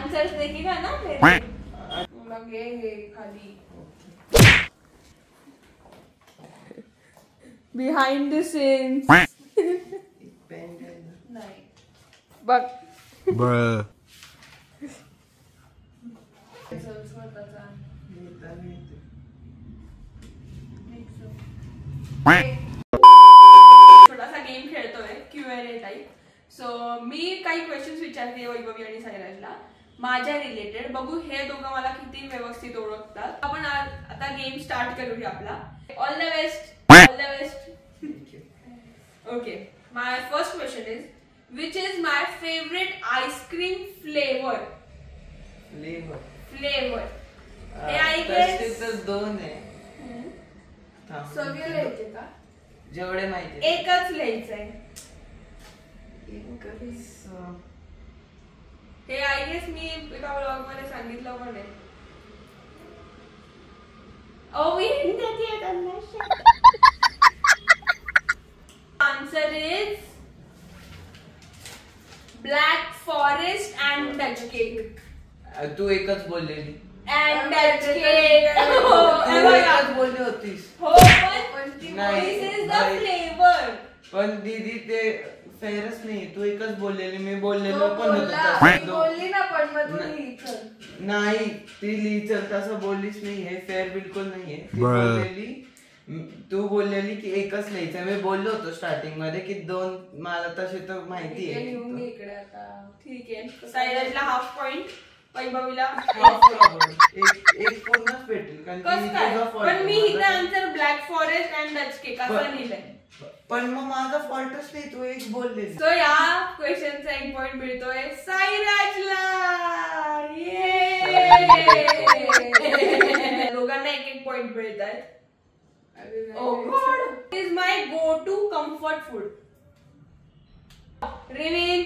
Answers देखिएगा ना फिर लगे हे खाली बिहाइंड द सीन्स नाही बघ Bruh. थोडासा गेम खेळतोय Q&A टाइप. सो मी काही क्वेश्चन्स विचारते वैभवी आणि सायराजला माझ्या रिलेटेड. बघू हे दोघं मला किती व्यवस्थित ओळखतात. आपण आता गेम स्टार्ट करूया आपला. All the best. All the best. Okay, my first question is which is my favorite ice cream flavor? Flavor. हे I guess तर दोन आहे. सगळे लिहायचे का? जेवढे माहिती एकच लिहायचंय. हे आय गेस मी एका व्लॉग मध्ये सांगितलं पण आहे. ओ मी answer is black forest and Dutch cake. तू एकच बोललेली अँड डच केक. तू एकच बोलली होतीस. हो पण दिस इज द फ्लेवर. पण दीदी ते फेरच नाही. तू एकच बोललेली. मी बोललेलो पण बोलली ना पण मग तू लिहिचं नाही. ती लिहिचं तसं बोललीच नाही. हे फेअर बिलकुल नाहीये. ती बोललेली तू बोललेली की एकच लिहायचं. मी बोललो होतो स्टार्टिंग मध्ये की दोन. मला तसे तर माहिती आहे. लिहून इकडे आता. ठीक आहे. सायराजला हाफ पॉइंट. वैभवीला एक पूर्णच भेटेल. पण मी इथे answer black forest and Dutch cake असं लिहिलंय. पण मग माझा फॉल्टच नाही. तू एक बोलले. सो या क्वेश्चनचा एक पॉइंट मिळतोय सायराजला. दोघांना एक एक पॉइंट मिळतात. Oh God! This is my go-to comfort food. Reveal.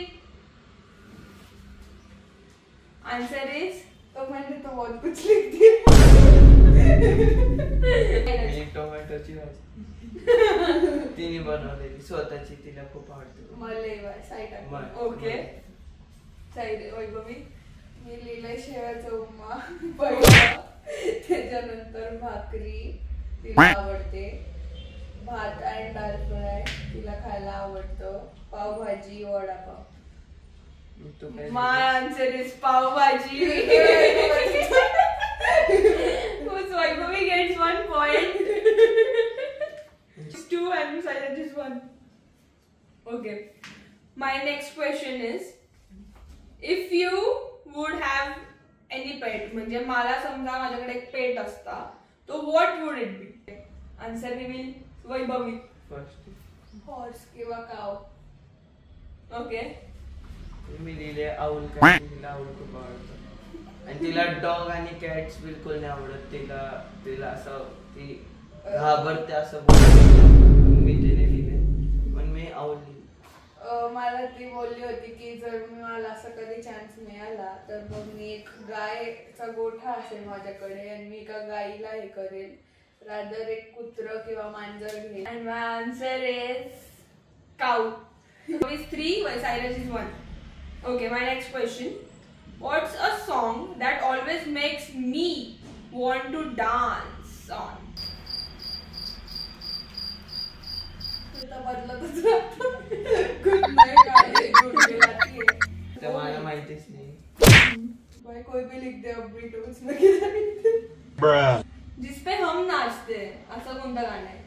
Answer is. तो मैंने तो बहुत कुछ लिख दिया. टोमॅटोची भाजी तिने बनवलेली स्वतःची. तिला खूप आवडते. मला साईड. ओके. साईड वैभवी. मी लिहिलंय शेवाचा उपमा. त्याच्यानंतर भाकरी तिला आवडते. भात आणि दाल फ्राय तिला खायला आवडतं. Pav bhaji vada pav. My answer is pav bhaji. Vaibhavi gets 1 point. 2 and Sairaj is 1. Okay. My next question is if you would have any pet म्हणजे मला समजा माझ्याकडे एक पेट असता तो what would it be? Answer reveal Vaibhavi. Horse किंवा cow. Okay. मी लिहिले आऊल. काय तिला आऊल खूप आवडतं. आणि तिला डॉग आणि कॅट्स बिलकुल नाही आवडत. तिला असं ती घाबरते असं मी तिने लिहिले. पण मी आऊल लिहिले. मला ती बोलली होती की जर मला असं कधी चान्स मिळाला तर मग मी एक गायचा गोठा असेल माझ्याकडे आणि मी एका गाईला हे करेल. रादर एक कुत्र किंवा मांजर घेईल. And my answer is cow. is 3 while Sairaj is 1. Okay, my next question. What's a song that always makes me want to dance on? बदलतच राहतो. गुड नाईट आहे. गुड राती है. तर मला माहितीच नाही. भाई कोई भी लिख दे अपबीट उसमें क्या जिसपे हम नाचते असं कोणतं गाणं आहे?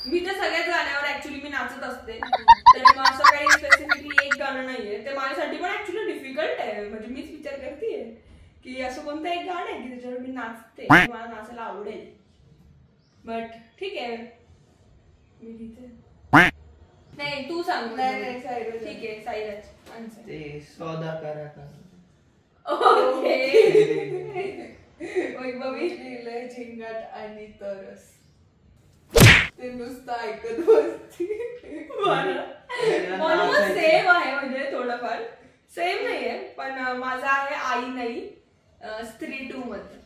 मी तर सगळ्याच गाण्यावर ऍक्च्युली मी नाचत असते. तर मग असं काही स्पेसिफिकली एक गाणं नाहीये. ते माझ्यासाठी पण ऍक्च्युली डिफिकल्ट आहे. म्हणजे मीच विचार करतेय की असं कोणतं एक गाणं आहे की त्याच्यावर मी नाचते. मला नाचायला आवडेल. बट ठीक आहे मी लिहिते. नाही तू सांग. नाही सायराज. ठीक आहे सायराज आन्सर. ते सौदा करा. ओके. वैभवी लिहिलंय झिंगाट आणि तरस. ते नुसतं ऐकत बसते. ऑलमोस्ट सेम आहे. म्हणजे थोडंफार सेम नाहीये पण माझा आहे आई नाही स्त्री 2 मध्ये.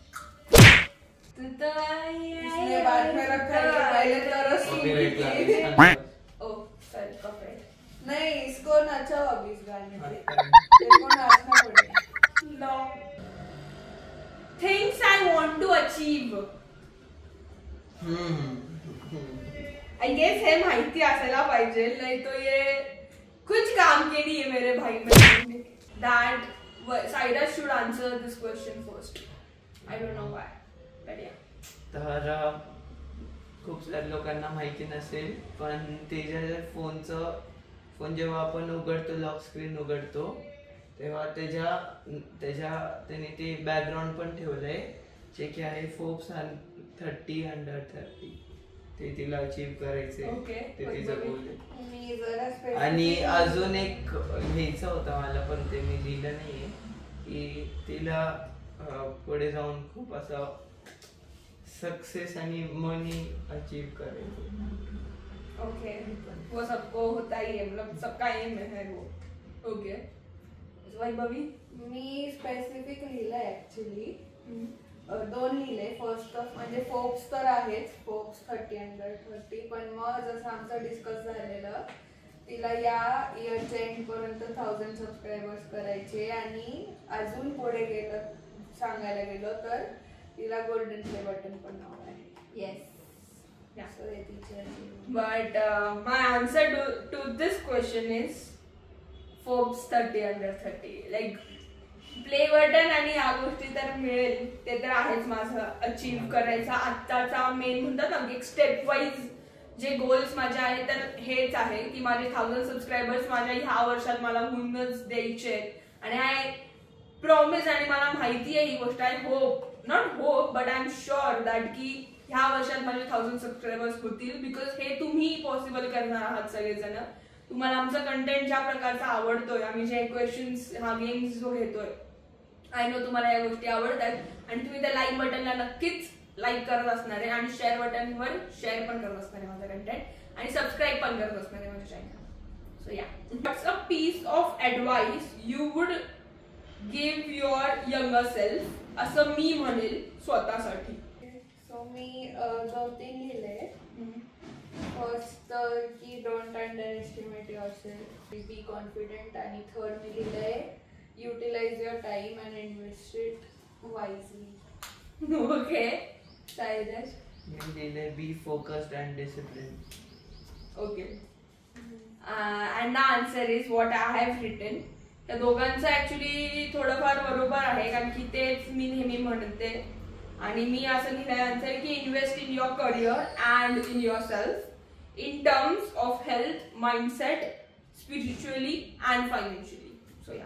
नहीं इसको नचा अभी इस गाने पे अचीव. आई गेस हे माहिती असायला पाहिजे, नाही तो ये कुछ काम के नहीं है मेरे भाई बहन. That Sairaj should answer this question first. I don't know why, but yeah. तर खूप साऱ्या लोकांना माहिती नसेल, पण त्याच्या फोन जेव्हा आपण उघडतो, लॉक स्क्रीन उघडतो, तेव्हा त्याने ते बॅकग्राऊंड पण ठेवलंय जे की आहे फोर्ब्स 30 अंडर 30. ते तिला अचीव करायचे. ते तिचं गोल आहे. आणि अजून एक लिहायचं होतं मला, पण ते मी लिहिलं नाहीये, की तिला पुढे जाऊन खूप असं सक्सेस आणि मनी अचीव करायचं. ओके, वो सबको होता ही है, मतलब सबका एम है वो. ओके, वैभवी. मी स्पेसिफिक लिहिलंय ऍक्च्युली. 2 लिहिले. फर्स्ट म्हणजे फोर्ब्स तर आहेच, फोर्ब्स 30 अंडर 30. पण मग जसं आमचं डिस्कस झालेलं, तिला या इयरच्या एंड पर्यंत 1000 सबस्क्रायबर्स करायचे. आणि अजून पुढे गेलं सांगायला गेलो तर तिला गोल्डन प्ले बटन पण नाव आहे. Yes. But my answer to this question is Forbes 30 under 30. Like play button आणि या गोष्टी तर मिळेल, ते तर आहेच माझं अचीव करायचा आत्ताचा मेन म्हणतात ना, एक स्टेप वाईज जे गोल्स माझे आहेत तर हेच आहे की माझे 1000 सबस्क्रायबर्स माझ्या ह्या वर्षात मला होऊनच द्यायचे. आणि आय प्रॉमिस, आणि मला माहिती आहे ही गोष्ट, I hope, not hope but I am sure that की ह्या वर्षात माझे 1000 सबस्क्रायबर्स होतील. बिकॉज हे तुम्ही पॉसिबल करणार आहात सगळेजण. तुम्हाला आमचं कंटेंट ज्या प्रकारचा आवडतोय, आम्ही जे क्वेश्चन्स हा गेम्स जो घेतोय, आय नो तुम्हाला या गोष्टी आवडतात. आणि तुम्ही त्या लाईक बटनला नक्कीच लाईक करत असणार आहे, आणि शेअर बटनवर शेअर पण करत असणार आहे माझं कंटेंट, आणि सबस्क्राईब पण करत असणार आहे माझ्या channel. So yeah, what's a piece of advice you would give your younger self, असं मी म्हणेल स्वतःसाठी. सो मी 2-3 लिहिले. फर्स्ट तर की don't underestimate yourself, be confident. आणि थर्ड मी लिहिलंय utilize your time and invest it wisely. Okay, Sairaj. मी लिहिलंय be focused and discipline. Okay, and the answer is what I have written. त्या दोघांचं ऍक्च्युली थोडंफार बरोबर आहे, कारण की तेच मी नेहमी म्हणते. आणि मी असं लिहिलंय आन्सर की invest in your career and in your self in terms of health, mindset, spiritually and financially. So या,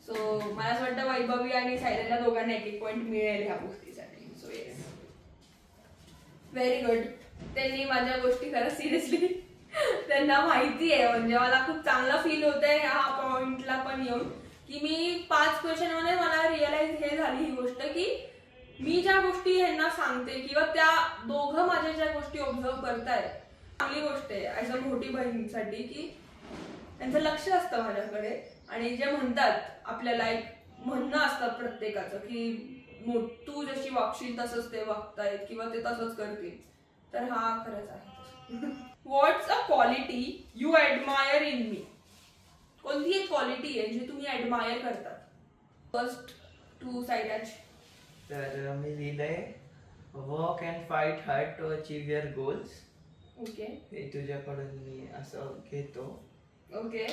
सो मला असं वाटतं वैभवी आणि सायराला दोघांना 1-1 पॉईंट मिळेल ह्या गोष्टीसाठी. So yes, very good. त्यांनी माझ्या गोष्टी खरं सिरियसली त्यांना माहिती आहे. म्हणजे मला खूप चांगलं फील होतंय ह्या पॉइंटला पण येऊन, की मी 5 क्वेश्चन मध्ये मला रिअलाइज हे झाली ही गोष्ट की मी ज्या गोष्टी यांना सांगते किंवा त्या दोघं माझ्या ज्या गोष्टी ऑब्झर्व करतायत, चांगली गोष्ट आहे ऍज अ मोठी बहिणीसाठी की त्यांचं लक्ष असतं माझ्याकडे. आणि जे म्हणतात आपल्याला एक म्हणणं असतं प्रत्येकाचं की तू जशी वागशील तसंच ते वागतायत किंवा ते तसंच करतील, तर हा खरंच आहे. What's a quality you admire in me. कोणती एक क्वालिटी आहे जी तुम्ही ऍडमायर करतात? First to Sairaj. तर मी लिहिलंय work and fight hard to achieve your goals. Okay, हे तुझ्याकडून मी असं घेतो. ओके,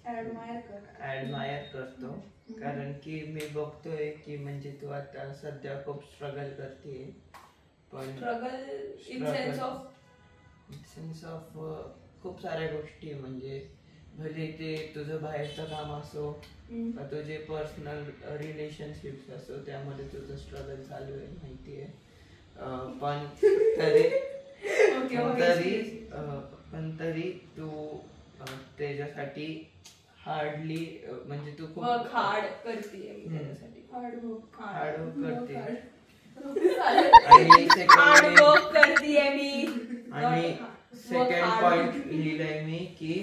ऍडमायर करतो. कारण की मी बघतोय की म्हणजे तू आता सध्या खूप स्ट्रगल करते. पण स्ट्रगल इन सेन्स ऑफ खूप साऱ्या गोष्टी, म्हणजे भले ते तुझं बाहेरचं काम असो का तुझे पर्सनल रिलेशनशिप्स असो, त्यामध्ये तुझं स्ट्रगल चालू आहे माहिती आहे. पण तरी तू त्याच्यासाठी हार्डली, म्हणजे तू खूप हार्ड करते हार्ड वर्क करते मी. आणि सेकंड पॉइंट लिहिलंय मी की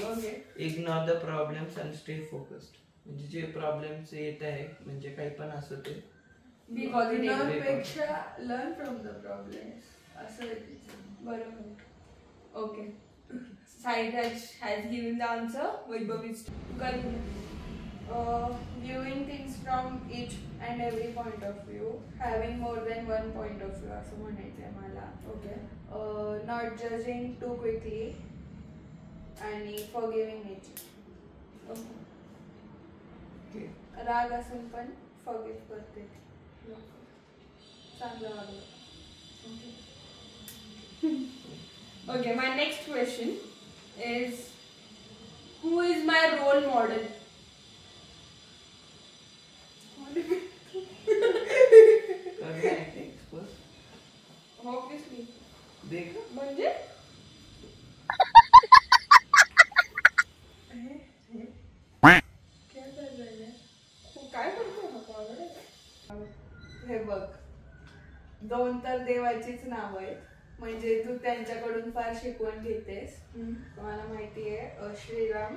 ignore the problems and stay focused. म्हणजे जे प्रॉब्लेम्स येत आहे, म्हणजे काही पण असो ते, बी पॉझिटिव्ह पेक्षा लर्न फ्रॉम द प्रॉब्लेम्स, असं बरोबर. Okay, Sairaj has given the answer. Vaibhavi, viewing things from each and every point of view, having more than one point of view असं म्हणायचंय मला. Okay. Not judging too quickly आणि forgiving nature. Okay. राग असून पण forgive करते. चांगलं वागलं. Okay, my next question is, who is my role model? करना है क्या expose? Obviously. देखा? म्हणजे काय झालंय? काय करतो हा पावडर? हे बघ, दोन तर देवाचीच नाव आहेत, म्हणजे तू त्यांच्याकडून फार शिकवण घेतेस. मला माहिती आहे श्रीराम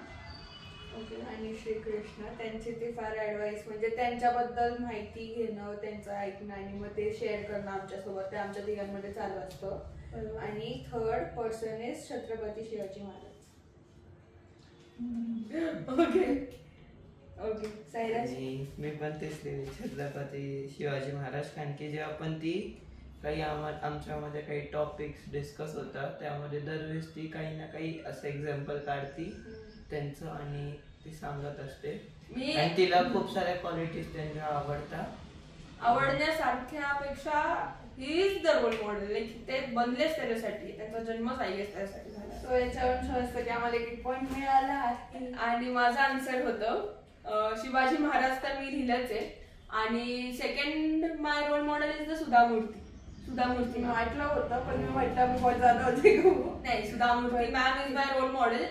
आणि श्रीकृष्ण, त्यांची ती फार ऍडवाइस, म्हणजे त्यांच्याबद्दल माहिती घेणं, त्यांचं ऐकणं आणि मग ते शेअर करणं आमच्यासोबत, ते आमच्या तिघांमध्ये चालू असतं. आणि third person is Chhatrapati Shivaji Maharaj. Okay okay. Sairaj. आणि मी पण तेच लिहिले छत्रपती शिवाजी महाराज, कारण की जेव्हा पण ती काही आमच्यामध्ये काही टॉपिक्स डिस्कस होतात त्यामध्ये दरवेळेस ती काही ना काही असं एक्झाम्पल काढती त्यांचं आणि ती सांगत असते. आणि तिला खूप साऱ्या क्वालिटीज त्यांच्या आवडतात. आवडण्यासारख्यापेक्षा he is the role model. Like ते बनलेच त्याच्यासाठी, त्यांचा जन्मच आय गेस त्यासाठी झाला. तो याच्यावरून समजतं की आम्हाला एक पॉइंट मिळाला आहे. आणि माझं आन्सर होतं शिवाजी महाराज, तर मी लिहिलंच आहे. आणि second my role model is the Sudha Murthy. Sudha मूर्ती मी वाटलं होतं पण मी म्हटलं मी पण जात होते. नाही, Sudha Murthy ma'am is my role model.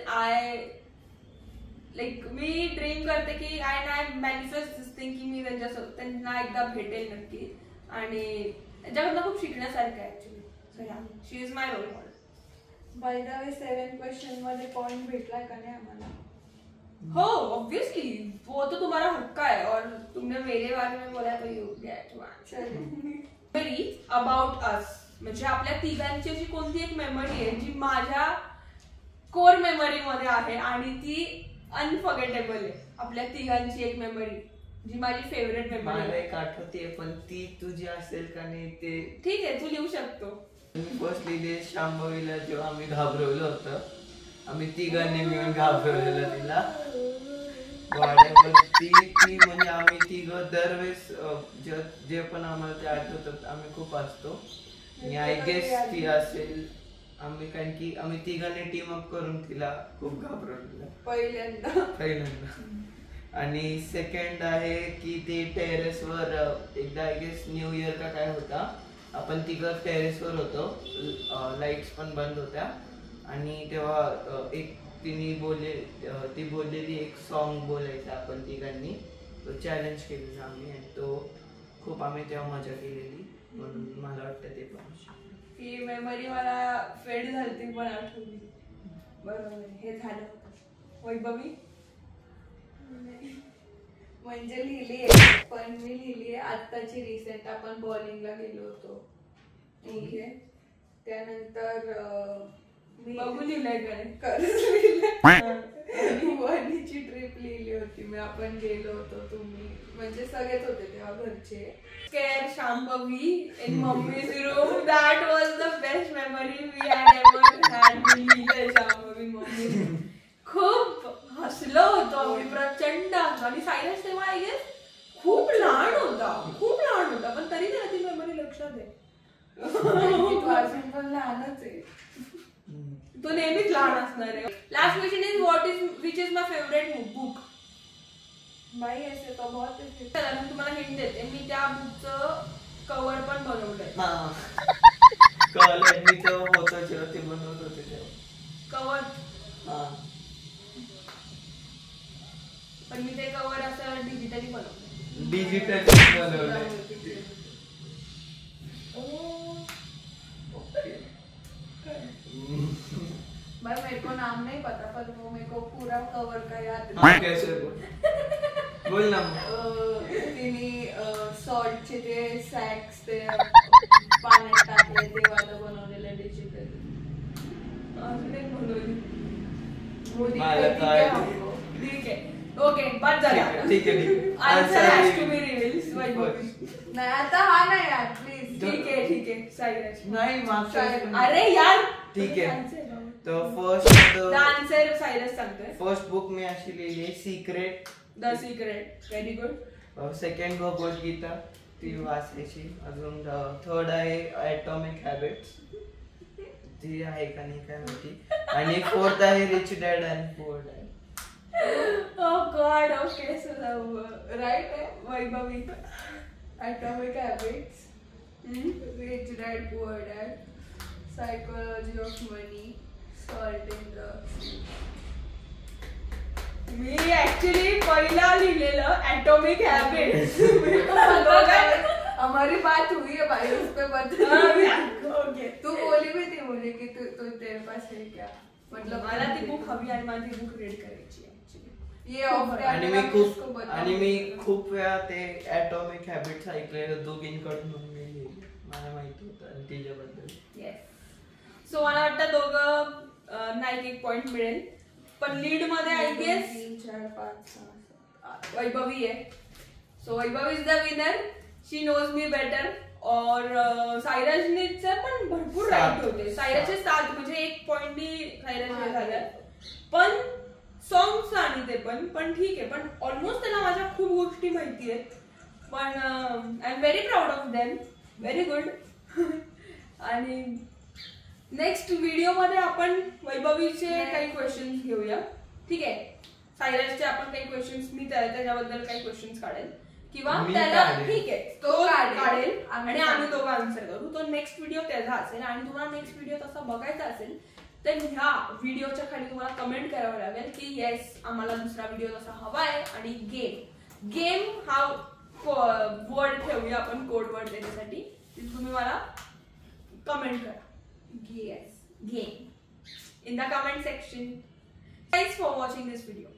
मी ड्रीम करते की आय मॅनिफेस्ट दिस थिंग की मी त्यांना एकदा भेटेल नक्की, आणि त्यांच्याकडनं खूप शिकण्यासारखं आहे actually. So yeah, she is my role model. By the way 7 question मध्ये पॉइंट भेटलाय का नाही आम्हाला? हो, ऑब्वियसली वो तो तुम्हारा हक्का है, और तुमने मेरे बारे में बोला तो you get memory about us. म्हणजे आपल्या तिघांची अशी कोणती एक मेमरी आहे जी माझ्या कोर मेमरी मध्ये आहे आणि ती अनफॉरगेटेबल आहे. आपल्या तिघांची एक मेमरी जी माझी फेवरेट मेमरी. मला एक आठवते, पण ती तुझी असेल का नाही ते ठीक आहे, तू लिहू शकतो. मी फर्स्ट लिहिले शांभवीला, जेव्हा आम्ही घाबरवलं होतं, आम्ही तिघांनी मिळून घाबरवलेलं तिला वाड्यावरती. ती म्हणजे आम्ही तिघं दरवेळेस जे पण आम्हाला ते आठवतात आम्ही खूप हसतो. आणि आय गेस ती असेल आम्ही, कारण की आम्ही तिघांनी टीम अप करून तिला खूप घाबरवलेलं पहिल्यांदा. आणि सेकंड आहे की ते टेरेसवर एकदा आय गेस न्यू इयर का काय होता, आपण तिघं टेरेसवर होतो, लाईट्स पण बंद होत्या, आणि तेव्हा एक ती बोललेली एक सॉन्ग बोलायचा आपण तिघांनी, तो चॅलेंज केलेला आम्ही, आणि तो खूप आम्ही तेव्हा मजा केलेली. म्हणून मला वाटतं ते पण ही मेमरी मला फेड झाली पण आठवली. बरोबर, हे झालं वैभवी. म्हणजे लिहिली आहे, पण मी लिहिली आहे आत्ताची रिसेंट. आपण बॉलिंगला गेलो होतो, ठीक आहे, त्यानंतर मी बघू लिहिलंय वणीची ट्रिप लिहिली होती मी. आपण गेलो होतो, तुम्ही म्हणजे सगळेच होते तेव्हा घरचे. Scare Shambhavi in Mummy's room. That was the best memory we had ever had. मी लिहिलंय Shambhavi Mummy's room. खूप हसलो होतो आम्ही, प्रचंड हसलो. आणि सायरस तेव्हा आय गेस खूप लहान होता, पण तरी त्याला ती मेमरी लक्षात आहे. अजून पण लहानच आहे. तो नेहमीच लहान असणार आहे. Last question is which is my favourite book. बाई ऐसे तो बहुत है. चला मी तुम्हाला हिंट देते, मी त्या बुकचं कव्हर पण बनवलंय. कळलं, मी तेव्हा होतो जेव्हा ते बनवत होते तेव्हा कव्हर. पण मी ते कव्हर असं डिजिटली बनवलं. भाई मेरे को नाम नहीं पता, पर वो मेरे को पूरा कवर का याद है. कैसे बोल ना. तिने सॉल्टचे ते सॅक्स ते पाण्यात टाकले ते वाला बनवलेलं डिजिटल. अजून एक बनवली. मला काय ठीक आहे. ओके बस झालं. ठीक आहे answer has to be रिव्हील्ड Vaibhavi. नाही आता हा नाही यार प्लीज. ठीक आहे साईराज. नाही मागच्या अरे यार ठीक आहे. तर फर्स्ट आन्सर साईराज सांगतोय. फर्स्ट बुक मी अशी लिहिली secret. The secret very good. Second Bhagavad Gita ती वाचायची. अजून थर्ड आहे ॲटॉमिक हॅबिट्स ती आहे का नाही काय माहिती. आणि फोर्थ आहे rich dad and poor dad. Oh God, okay, so right, Vaibhavi atomic habits, rich dad, poor dad, psychology of money, salt in the sea. Me actually पहिला लिहिलेलं ॲटॉमिक हॅबिट्स. हमारी बात हुई है भाई उस पे बता. ओके तू बोली भी थी मुझे कि तू तेरे पास है क्या, मतलब मला ती बुक हवी आणि मला ती बुक रीड करायची ऍक्च्युली. ये ऑफर आणि मी खूप वेळा ते ॲटॉमिक हॅबिट्स ऐकलेलं दोघींकडून मी लिहिलं. मला माहिती होतं आणि तिच्याबद्दल. येस सो मला वाटतं दोघं नाही एक पॉइंट मिळेल. पण लीड मध्ये आय गेस 3, 4, 5, 6 वैभवी आहे. So Vaibhavi is the winner. She knows me better. और सायराजने पण भरपूर राईट होते. सायराजचे 7 म्हणजे 1 पॉइंटनी सायराज झालं. पण सॉंग्स आणि ते पण ठीक आहे. पण ऑलमोस्ट त्याला माझ्या खूप गोष्टी माहिती आहेत. पण I am very proud of them. Very good. आणि नेक्स्ट व्हिडिओ मध्ये आपण वैभवीचे काही क्वेश्चन्स घेऊया. ठीक आहे. सायराजचे आपण काही क्वेश्चन्स मी त्याच्याबद्दल काही क्वेश्चन्स काढेल किंवा त्याला ठीक आहे तो काढेल आणि आम्ही दोघं आन्सर करू. तो नेक्स्ट व्हिडिओ त्याचा असेल. आणि तुम्हाला नेक्स्ट व्हिडिओ तसा बघायचा असेल तर ह्या व्हिडिओच्या खाली तुम्हाला कमेंट करावं लागेल की येस आम्हाला दुसरा व्हिडिओ तसा हवा आहे. आणि गेम हा वर्ड ठेवूया आपण कोड वर्ड त्याच्यासाठी. तुम्ही मला कमेंट करा. Yes, game in the comment section. Thanks for watching this video.